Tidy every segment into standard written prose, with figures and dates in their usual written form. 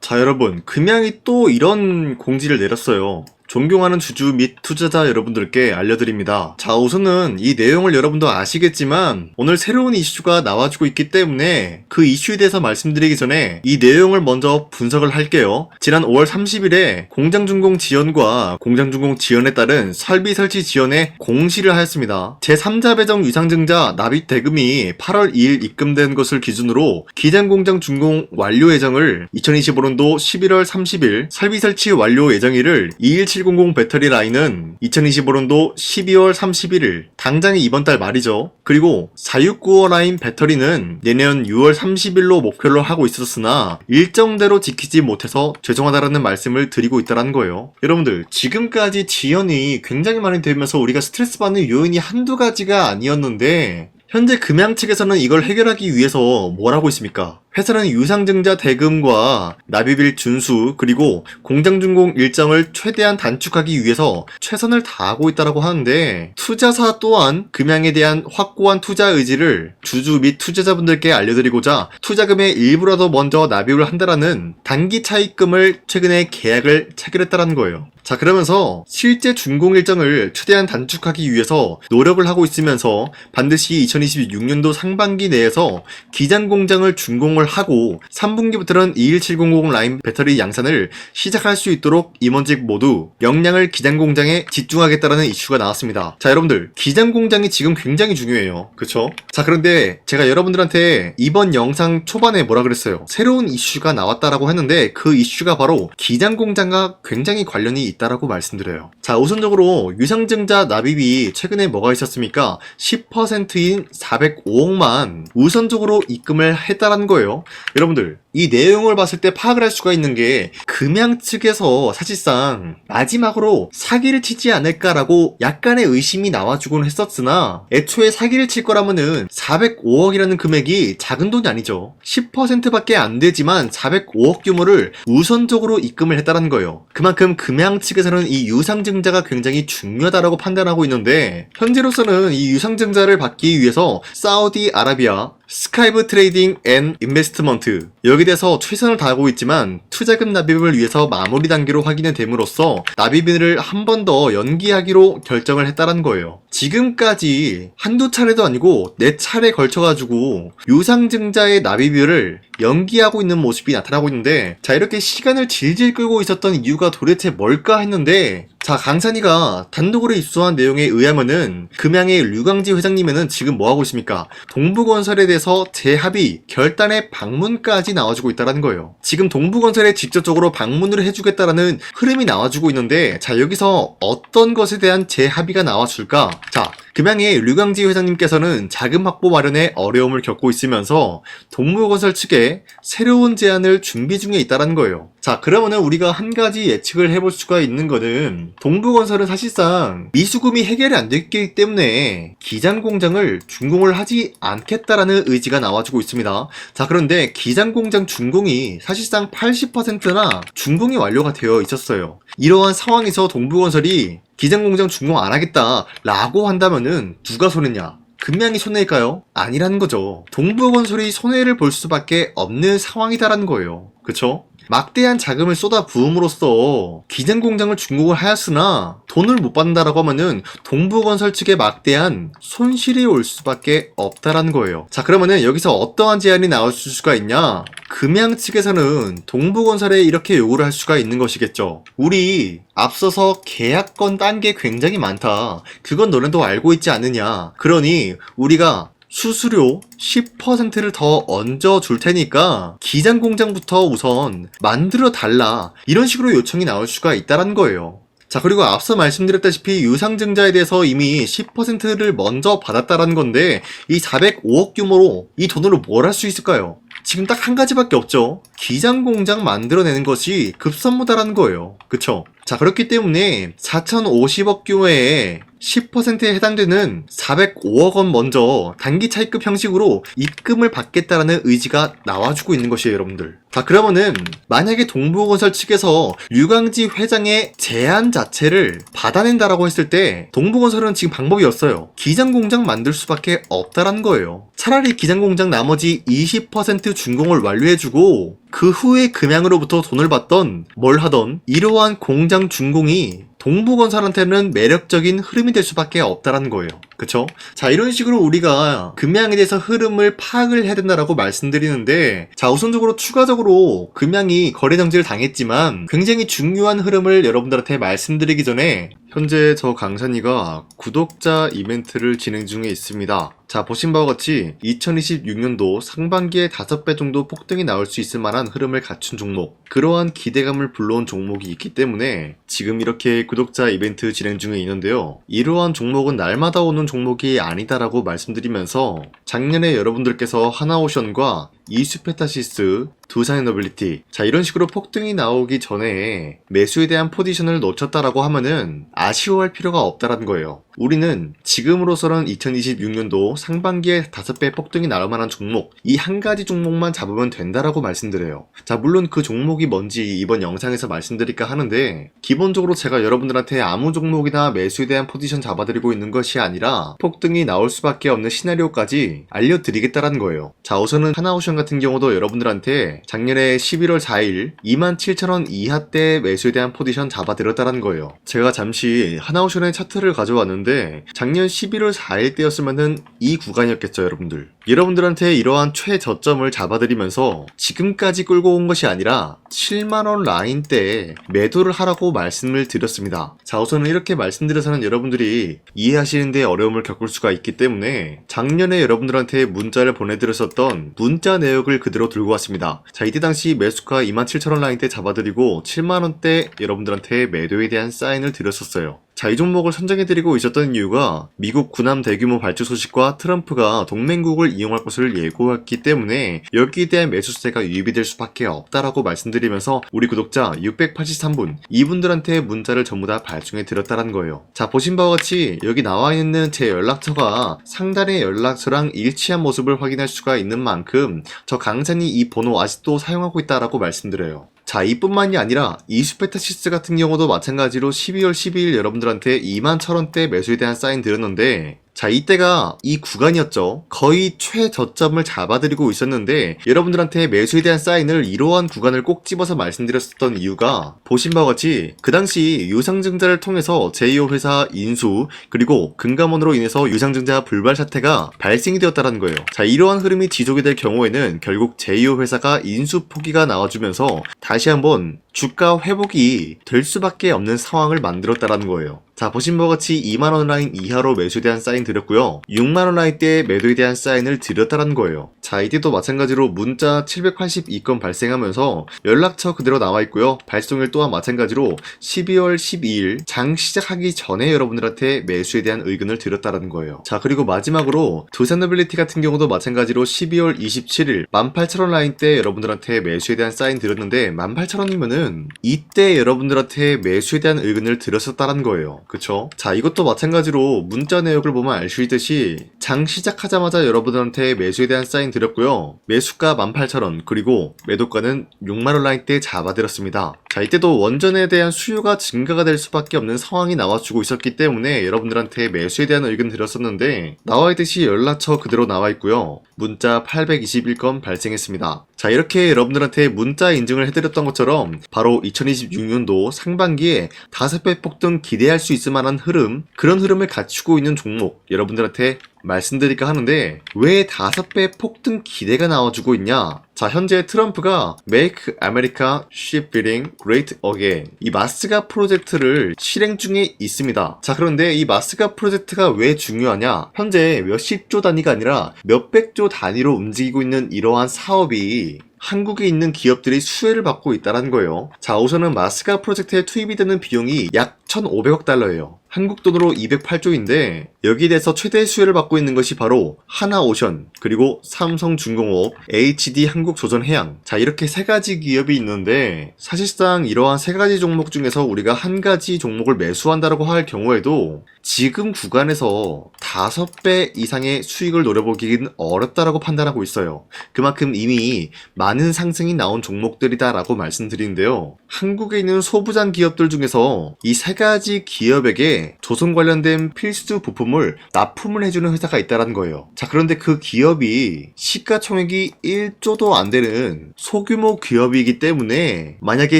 자, 여러분, 금양이 또 이런 공지를 내렸어요. 존경하는 주주 및 투자자 여러분들께 알려드립니다. 자, 우선은 이 내용을 여러분도 아시겠지만 오늘 새로운 이슈가 나와주고 있기 때문에 그 이슈에 대해서 말씀드리기 전에 이 내용을 먼저 분석을 할게요. 지난 5월 30일에 공장준공 지연과 공장준공 지연에 따른 설비 설치 지연에 공시를 하였습니다. 제3자 배정 유상증자 납입 대금이 8월 2일 입금된 것을 기준으로 기장공장 준공 완료 예정을 2025년도 11월 30일 설비 설치 완료 예정일을 21700 배터리 라인은 2025년도 12월 31일 당장이 이번 달 말이죠. 그리고 4695 라인 배터리는 내년 6월 30일로 목표로 하고 있었으나 일정대로 지키지 못해서 죄송하다라는 말씀을 드리고 있다는 거예요. 여러분들, 지금까지 지연이 굉장히 많이 되면서 우리가 스트레스 받는 요인이 한두 가지가 아니었는데 현재 금양 측에서는 이걸 해결하기 위해서 뭘 하고 있습니까? 회사는 유상증자 대금과 납입일 준수 그리고 공장준공 일정을 최대한 단축하기 위해서 최선을 다하고 있다고 하는데, 투자사 또한 금양에 대한 확고한 투자 의지를 주주 및 투자자분들께 알려드리고자 투자금의 일부라도 먼저 납입을 한다라는 단기 차입금을 최근에 계약을 체결했다는 거예요. 자, 그러면서 실제 준공 일정을 최대한 단축하기 위해서 노력을 하고 있으면서 반드시 2026년도 상반기 내에서 기장 공장을 준공을 하고 3분기부터는 21700 라인 배터리 양산을 시작할 수 있도록 임원직 모두 역량을 기장 공장에 집중하겠다라는 이슈가 나왔습니다. 자, 여러분들, 기장 공장이 지금 굉장히 중요해요. 그쵸? 자, 그런데 제가 여러분들한테 이번 영상 초반에 뭐라 그랬어요? 새로운 이슈가 나왔다라고 했는데 그 이슈가 바로 기장 공장과 굉장히 관련이 있다라고 말씀드려요. 자, 우선적으로 유상증자 납입이 최근에 뭐가 있었습니까? 10%인 405억만 우선적으로 입금을 했다라는 거예요. 여러분들, 이 내용을 봤을 때 파악을 할 수가 있는 게 금양 측에서 사실상 마지막으로 사기를 치지 않을까라고 약간의 의심이 나와주곤 했었으나 애초에 사기를 칠 거라면은 405억이라는 금액이 작은 돈이 아니죠. 10%밖에 안 되지만 405억 규모를 우선적으로 입금을 했다는 거예요. 그만큼 금양 측에서는 이 유상증자가 굉장히 중요하다라고 판단하고 있는데, 현재로서는 이 유상증자를 받기 위해서 사우디아라비아 스카이브 트레이딩 앤 인베스트먼트 여기에 대해서 최선을 다하고 있지만 투자금 납입을 위해서 마무리 단계로 확인이 됨으로써 납입일을 한 번 더 연기하기로 결정을 했다는 거예요. 지금까지 한두 차례도 아니고 4차례 걸쳐가지고 유상증자의 납입일을 연기하고 있는 모습이 나타나고 있는데, 자, 이렇게 시간을 질질 끌고 있었던 이유가 도대체 뭘까 했는데, 자, 강산이가 단독으로 입수한 내용에 의하면은 금양의 류광지 회장님은 지금 뭐하고 있습니까? 동부건설에 대해서 재합의 결단의 방문까지 나와주고 있다는 거예요. 지금 동부건설에 직접적으로 방문을 해주겠다라는 흐름이 나와주고 있는데, 자, 여기서 어떤 것에 대한 재합의가 나와줄까? 자, 금양의 류광지 회장님께서는 자금 확보 마련에 어려움을 겪고 있으면서 동부건설 측에 새로운 제안을 준비 중에 있다는 거예요. 자, 그러면은 우리가 한 가지 예측을 해볼 수가 있는 거는, 동부건설은 사실상 미수금이 해결이 안 됐기 때문에 기장공장을 준공을 하지 않겠다라는 의지가 나와주고 있습니다. 자, 그런데 기장공장 준공이 사실상 80%나 준공이 완료가 되어 있었어요. 이러한 상황에서 동부건설이 기장공장 준공 안 하겠다 라고 한다면은 누가 손해냐? 금양이 손해일까요? 아니라는 거죠. 동부건설이 손해를 볼 수밖에 없는 상황이다라는 거예요. 그쵸? 막대한 자금을 쏟아 부음으로써 기장공장을 준공을 하였으나 돈을 못 받는다라고 하면은 동부건설 측에 막대한 손실이 올 수밖에 없다라는 거예요. 자, 그러면은 여기서 어떠한 제안이 나올 수가 있냐? 금양 측에서는 동부건설에 이렇게 요구를 할 수가 있는 것이겠죠. 우리 앞서서 계약건 딴 게 굉장히 많다. 그건 너네도 알고 있지 않느냐. 그러니 우리가 수수료 10%를 더 얹어 줄 테니까 기장 공장부터 우선 만들어 달라, 이런 식으로 요청이 나올 수가 있다는 거예요. 자, 그리고 앞서 말씀드렸다시피 유상증자에 대해서 이미 10%를 먼저 받았다라는 건데, 이 405억 규모로 이 돈으로 뭘 할 수 있을까요? 지금 딱 한 가지밖에 없죠. 기장 공장 만들어내는 것이 급선무다라는 거예요. 그쵸? 자, 그렇기 때문에 4050억 규모의 10%에 해당되는 405억 원 먼저 단기 차입금 형식으로 입금을 받겠다라는 의지가 나와주고 있는 것이에요, 여러분들. 자, 그러면은 만약에 동부건설 측에서 류강지 회장의 제안 자체를 받아낸다라고 했을 때 동부건설은 지금 방법이 없어요. 기장공장 만들 수밖에 없다라는 거예요. 차라리 기장공장 나머지 20% 준공을 완료해주고 그 후에 금양으로부터 돈을 받던 뭘 하던 이러한 공장 준공이 동부건설한테는 매력적인 흐름이 될 수밖에 없다라는 거예요. 그쵸? 자, 이런 식으로 우리가 금양에 대해서 흐름을 파악을 해야 된다라고 말씀드리는데, 자, 우선적으로 추가적으로 금양이 거래 정지를 당했지만 굉장히 중요한 흐름을 여러분들한테 말씀드리기 전에 현재 저 강산이가 구독자 이벤트를 진행 중에 있습니다. 자, 보신 바와 같이 2026년도 상반기에 5배 정도 폭등이 나올 수 있을 만한 흐름을 갖춘 종목, 그러한 기대감을 불러온 종목이 있기 때문에 지금 이렇게 구독자 이벤트 진행 중에 있는데요. 이러한 종목은 날마다 오는 종목이 아니다라고 말씀드리면서 작년에 여러분들께서 하나오션과 이수페타시스, 두산에너빌리티, 자, 이런 식으로 폭등이 나오기 전에 매수에 대한 포지션을 놓쳤다라고 하면은 아쉬워할 필요가 없다라는 거예요. 우리는 지금으로서는 2026년도 상반기에 5배 폭등이 나올 만한 종목, 이 한 가지 종목만 잡으면 된다라고 말씀드려요. 자, 물론 그 종목이 뭔지 이번 영상에서 말씀드릴까 하는데, 기본적으로 제가 여러분들한테 아무 종목이나 매수에 대한 포지션 잡아드리고 있는 것이 아니라 폭등이 나올 수밖에 없는 시나리오까지 알려드리겠다라는 거예요. 자, 우선은 하나오션 같은 경우도 여러분들한테 작년에 11월 4일 27,000원 이하대 매수에 대한 포지션 잡아드렸다는 거예요. 제가 잠시 하나오션의 차트를 가져왔는데 작년 11월 4일 때였으면은 이 구간이었겠죠, 여러분들. 여러분들한테 이러한 최저점을 잡아드리면서 지금까지 끌고 온 것이 아니라 7만원 라인대에 매도를 하라고 말씀을 드렸습니다. 자, 우선은 이렇게 말씀드려서는 여러분들이 이해하시는데 어려움을 겪을 수가 있기 때문에 작년에 여러분들한테 문자를 보내드렸었던 문자 내역을 그대로 들고 왔습니다. 자, 이때 당시 매수가 27,000원 라인대 잡아드리고 7만원대 여러분들한테 매도에 대한 사인을 드렸었어요. 자, 이 종목을 선정해드리고 있었던 이유가 미국 군함 대규모 발주 소식과 트럼프가 동맹국을 이용할 것을 예고했기 때문에 여기에 대한 매수세가 유입이 될 수밖에 없다라고 말씀드리면서 우리 구독자 683분, 이분들한테 문자를 전부 다 발송해드렸다는 거예요. 자, 보신 바와 같이 여기 나와 있는 제 연락처가 상단의 연락처랑 일치한 모습을 확인할 수가 있는 만큼 저 강산이 이 번호 아직도 사용하고 있다라고 말씀드려요. 자, 이뿐만이 아니라 이수페타시스 같은 경우도 마찬가지로 12월 12일 여러분들한테 21,000원대 매수에 대한 사인 드렸는데, 자, 이때가 이 구간이었죠. 거의 최저점을 잡아드리고 있었는데 여러분들한테 매수에 대한 사인을 이러한 구간을 꼭 집어서 말씀드렸었던 이유가 보신 바와 같이 그 당시 유상증자를 통해서 제2호 회사 인수, 그리고 금감원으로 인해서 유상증자 불발 사태가 발생이 되었다는 거예요. 자, 이러한 흐름이 지속이 될 경우에는 결국 제2호 회사가 인수 포기가 나와주면서 다시 한번 주가 회복이 될 수밖에 없는 상황을 만들었다라는 거예요. 자, 보신 바와 같이 2만원 라인 이하로 매수에 대한 사인 드렸고요. 6만원 라인대에 매도에 대한 사인을 드렸다라는 거예요. 자, 이때도 마찬가지로 문자 782건 발생하면서 연락처 그대로 나와 있고요. 발송일 또한 마찬가지로 12월 12일 장 시작하기 전에 여러분들한테 매수에 대한 의견을 드렸다라는 거예요. 자, 그리고 마지막으로 두산에너빌리티 같은 경우도 마찬가지로 12월 27일 18,000원 라인대 여러분들한테 매수에 대한 사인 드렸는데 18,000원이면은 이때 여러분들한테 매수에 대한 의견을 드렸었다는 거예요. 그쵸? 자, 이것도 마찬가지로 문자 내역을 보면 알 수 있듯이 장 시작하자마자 여러분들한테 매수에 대한 사인 드렸고요. 매수가 18,000원, 그리고 매도가는 6만원 라인대 잡아드렸습니다. 자, 이때도 원전에 대한 수요가 증가가 될 수밖에 없는 상황이 나와주고 있었기 때문에 여러분들한테 매수에 대한 의견 드렸었는데 나와 있듯이 연락처 그대로 나와 있고요. 문자 821건 발생했습니다. 자, 이렇게 여러분들한테 문자 인증을 해드렸던 것처럼 바로 2026년도 상반기에 5배 폭등 기대할 수 있을 만한 흐름, 그런 흐름을 갖추고 있는 종목 여러분들한테 말씀드릴까 하는데 왜 5배 폭등 기대가 나와주고 있냐? 자, 현재 트럼프가 Make America Shipbuilding Great Again, 이 마스가 프로젝트를 실행 중에 있습니다. 자, 그런데 이 마스가 프로젝트가 왜 중요하냐? 현재 몇십조 단위가 아니라 몇백조 단위로 움직이고 있는 이러한 사업이 한국에 있는 기업들이 수혜를 받고 있다는 거예요. 자, 우선은 마스가 프로젝트에 투입이 되는 비용이 약 1,500억 달러예요. 한국 돈으로 208조인데 여기에 대해서 최대 수혜를 받고 있는 것이 바로 하나오션, 그리고 삼성중공업, HD한국조선해양. 자, 이렇게 세 가지 기업이 있는데 사실상 이러한 세 가지 종목 중에서 우리가 한 가지 종목을 매수한다라고 할 경우에도 지금 구간에서 5배 이상의 수익을 노려보기는 어렵다라고 판단하고 있어요. 그만큼 이미 많은 상승이 나온 종목들이다라고 말씀드리는데요. 한국에 있는 소부장 기업들 중에서 이 세 가지 기업에게 조선 관련된 필수 부품을 납품을 해주는 회사가 있다는 거예요. 자, 그런데 그 기업이 시가총액이 1조도 안 되는 소규모 기업이기 때문에 만약에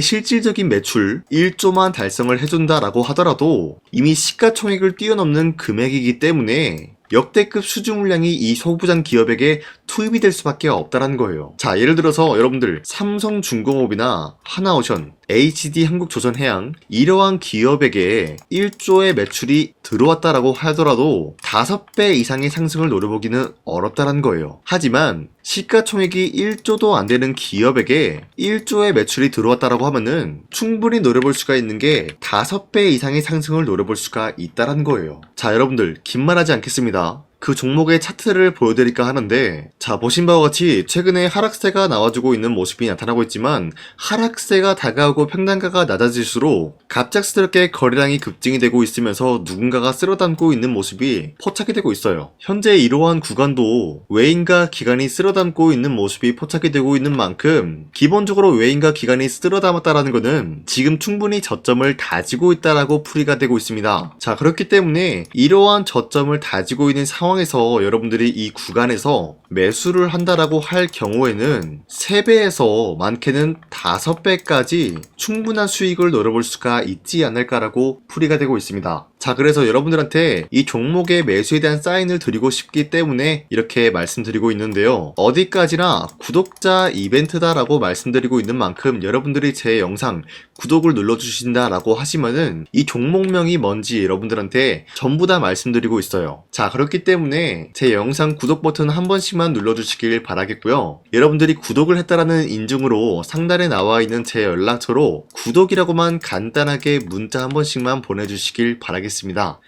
실질적인 매출 1조만 달성을 해준다라고 하더라도 이미 시가총액을 뛰어넘는 금액이기 때문에 역대급 수주 물량이 이 소부장 기업에게 투입이 될 수밖에 없다는 거예요. 자, 예를 들어서 여러분들 삼성중공업이나 하나오션, HD한국조선해양 이러한 기업에게 1조의 매출이 들어왔다라고 하더라도 5배 이상의 상승을 노려보기는 어렵다는 거예요. 하지만 시가총액이 1조도 안 되는 기업에게 1조의 매출이 들어왔다라고 하면은 충분히 노려볼 수가 있는 게 5배 이상의 상승을 노려볼 수가 있다는 거예요. 자, 여러분들 긴 말하지 않겠습니다. 그 종목의 차트를 보여드릴까 하는데, 자, 보신 바와 같이 최근에 하락세가 나와주고 있는 모습이 나타나고 있지만 하락세가 다가오고 평단가가 낮아질수록 갑작스럽게 거래량이 급증이 되고 있으면서 누군가가 쓸어담고 있는 모습이 포착이 되고 있어요. 현재 이러한 구간도 외인과 기관이 쓸어담고 있는 모습이 포착이 되고 있는 만큼 기본적으로 외인과 기관이 쓸어담았다라는 것은 지금 충분히 저점을 다지고 있다라고 풀이가 되고 있습니다. 자, 그렇기 때문에 이러한 저점을 다지고 있는 상황에서 여러분들이 이 구간에서 매수를 한다라고 할 경우에는 3배에서 많게는 5배까지 충분한 수익을 노려볼 수가 있지 않을까라고 풀이가 되고 있습니다. 자, 그래서 여러분들한테 이 종목의 매수에 대한 사인을 드리고 싶기 때문에 이렇게 말씀드리고 있는데요. 어디까지나 구독자 이벤트다라고 말씀드리고 있는 만큼 여러분들이 제 영상 구독을 눌러주신다라고 하시면은 이 종목명이 뭔지 여러분들한테 전부 다 말씀드리고 있어요. 자, 그렇기 때문에 제 영상 구독 버튼 한 번씩만 눌러주시길 바라겠고요. 여러분들이 구독을 했다라는 인증으로 상단에 나와 있는 제 연락처로 구독이라고만 간단하게 문자 한 번씩만 보내주시길 바라겠습니다.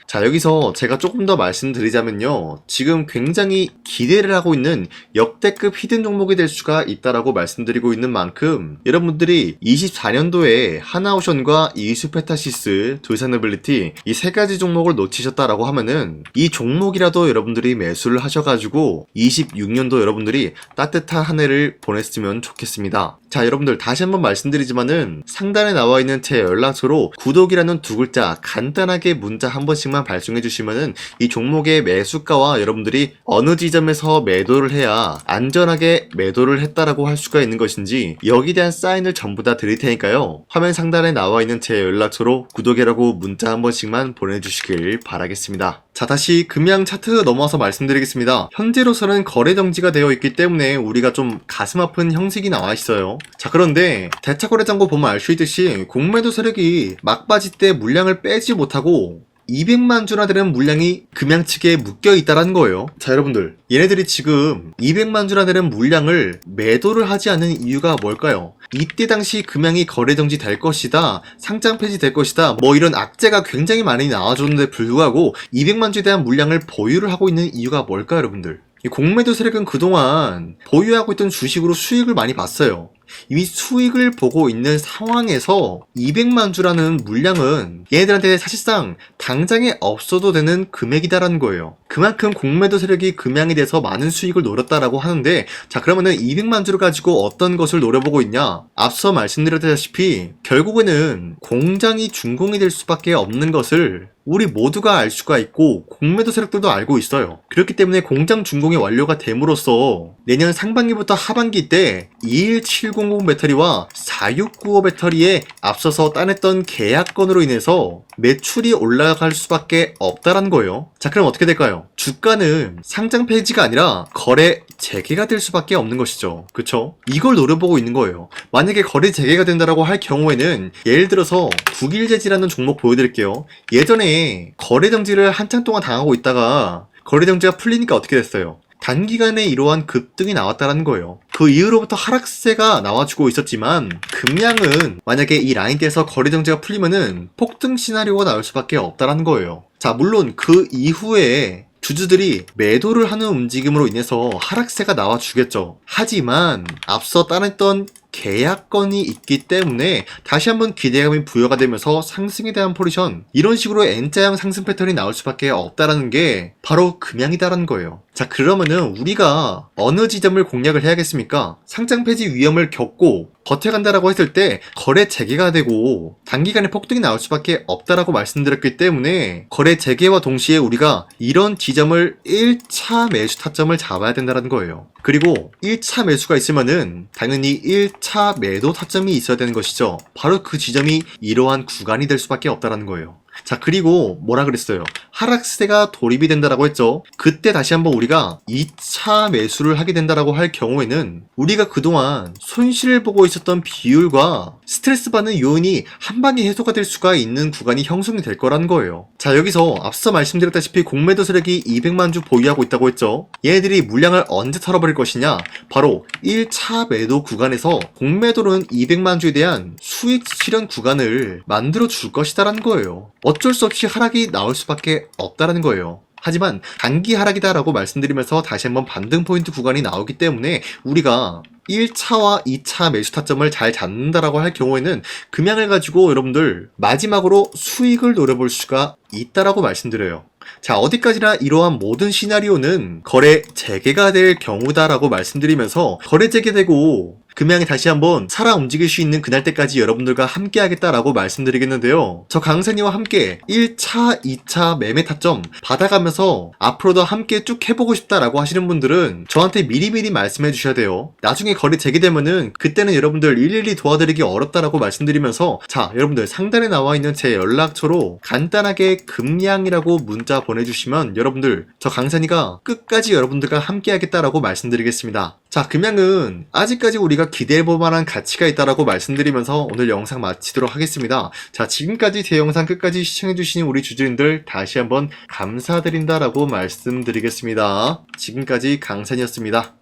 자, 여기서 제가 조금 더 말씀드리자면요. 지금 굉장히 기대를 하고 있는 역대급 히든 종목이 될 수가 있다라고 말씀드리고 있는 만큼 여러분들이 24년도에 하나오션과 이수페타시스, 두산에빌리티 이 세 가지 종목을 놓치셨다라고 하면은 이 종목이라도 여러분들이 매수를 하셔가지고 26년도 여러분들이 따뜻한 한 해를 보냈으면 좋겠습니다. 자, 여러분들 다시 한번 말씀드리지만은 상단에 나와 있는 제 연락처로 구독이라는 두 글자 간단하게 문자 한 번씩만 발송해 주시면은 이 종목의 매수가와 여러분들이 어느 지점에서 매도를 해야 안전하게 매도를 했다라고 할 수가 있는 것인지 여기에 대한 사인을 전부 다 드릴 테니까요. 화면 상단에 나와 있는 제 연락처로 구독이라고 문자 한 번씩만 보내주시길 바라겠습니다. 자, 다시 금양 차트 넘어와서 말씀드리겠습니다. 현재로서는 거래 정지가 되어 있기 때문에 우리가 좀 가슴 아픈 형식이 나와 있어요. 자, 그런데 대차거래장고 보면 알 수 있듯이 공매도 세력이 막바지 때 물량을 빼지 못하고 200만 주나 되는 물량이 금양 측에 묶여 있다는 거예요. 자, 여러분들 얘네들이 지금 200만 주나 되는 물량을 매도를 하지 않는 이유가 뭘까요? 이때 당시 금양이 거래 정지 될 것이다, 상장 폐지 될 것이다, 뭐 이런 악재가 굉장히 많이 나와줬는데 불구하고 200만 주에 대한 물량을 보유를 하고 있는 이유가 뭘까요, 여러분들? 이 공매도 세력은 그동안 보유하고 있던 주식으로 수익을 많이 봤어요. 이미 수익을 보고 있는 상황에서 200만 주라는 물량은 얘네들한테 사실상 당장에 없어도 되는 금액이다라는 거예요. 그만큼 공매도 세력이 금양에 대해서 많은 수익을 노렸다라고 하는데, 자, 그러면은 200만 주를 가지고 어떤 것을 노려보고 있냐? 앞서 말씀드렸다시피 결국에는 공장이 준공이 될 수밖에 없는 것을 우리 모두가 알 수가 있고 공매도 세력들도 알고 있어요. 그렇기 때문에 공장 준공이 완료가 됨으로써 내년 상반기부터 하반기 때 21700 배터리와 4695 배터리에 앞서서 따냈던 계약건으로 인해서 매출이 올라갈 수밖에 없다라는 거예요. 자, 그럼 어떻게 될까요? 주가는 상장 폐지가 아니라 거래 재개가 될 수밖에 없는 것이죠. 그쵸? 이걸 노려보고 있는 거예요. 만약에 거래 재개가 된다라고 할 경우에는 예를 들어서 국일제지라는 종목 보여드릴게요. 예전에 거래 정지를 한참 동안 당하고 있다가 거래 정지가 풀리니까 어떻게 됐어요? 단기간에 이러한 급등이 나왔다는 거예요. 그 이후로부터 하락세가 나와주고 있었지만 금량은 만약에 이 라인대에서 거래 정지가 풀리면은 폭등 시나리오가 나올 수밖에 없다는 거예요. 자, 물론 그 이후에 주주들이 매도를 하는 움직임으로 인해서 하락세가 나와주겠죠. 하지만 앞서 따냈던 계약건이 있기 때문에 다시 한번 기대감이 부여가 되면서 상승에 대한 포지션, 이런 식으로 N자형 상승 패턴이 나올 수밖에 없다라는 게 바로 금양이다라는 거예요. 자, 그러면은 우리가 어느 지점을 공략을 해야겠습니까? 상장 폐지 위험을 겪고 버텨간다라고 했을 때 거래 재개가 되고 단기간에 폭등이 나올 수밖에 없다라고 말씀드렸기 때문에 거래 재개와 동시에 우리가 이런 지점을 1차 매수 타점을 잡아야 된다는 거예요. 그리고 1차 매수가 있으면은 당연히 1차 매도 타점이 있어야 되는 것이죠. 바로 그 지점이 이러한 구간이 될 수밖에 없다는 거예요. 자, 그리고 뭐라 그랬어요? 하락세가 돌입이 된다라고 했죠. 그때 다시 한번 우리가 2차 매수를 하게 된다라고 할 경우에는 우리가 그동안 손실을 보고 있었던 비율과 스트레스 받는 요인이 한 방에 해소가 될 수가 있는 구간이 형성이 될 거라는 거예요. 자, 여기서 앞서 말씀드렸다시피 공매도 세력이 200만 주 보유하고 있다고 했죠. 얘네들이 물량을 언제 털어버릴 것이냐? 바로 1차 매도 구간에서 공매도는 200만 주에 대한 수익 실현 구간을 만들어 줄 것이다라는 거예요. 어쩔 수 없이 하락이 나올 수밖에 없다라는 거예요. 하지만 단기 하락이다라고 말씀드리면서 다시 한번 반등 포인트 구간이 나오기 때문에 우리가 1차와 2차 매수 타점을 잘 잡는다라고 할 경우에는 금양을 가지고 여러분들 마지막으로 수익을 노려볼 수가 있다라고 말씀드려요. 자, 어디까지나 이러한 모든 시나리오는 거래 재개가 될 경우다라고 말씀드리면서 거래 재개되고 금양이 다시 한번 살아 움직일 수 있는 그날 때까지 여러분들과 함께 하겠다라고 말씀드리겠는데요. 저 강산이와 함께 1차, 2차 매매 타점 받아가면서 앞으로도 함께 쭉 해보고 싶다라고 하시는 분들은 저한테 미리미리 말씀해 주셔야 돼요. 나중에 거래 재개되면은 그때는 여러분들 일일이 도와드리기 어렵다라고 말씀드리면서, 자, 여러분들 상단에 나와 있는 제 연락처로 간단하게 금양이라고 문자 보내주시면 여러분들 저 강산이가 끝까지 여러분들과 함께 하겠다라고 말씀드리겠습니다. 자, 금양은 아직까지 우리가 기대해볼 만한 가치가 있다라고 말씀드리면서 오늘 영상 마치도록 하겠습니다. 자, 지금까지 제 영상 끝까지 시청해주신 우리 주주님들 다시 한번 감사드린다라고 말씀드리겠습니다. 지금까지 강산이었습니다.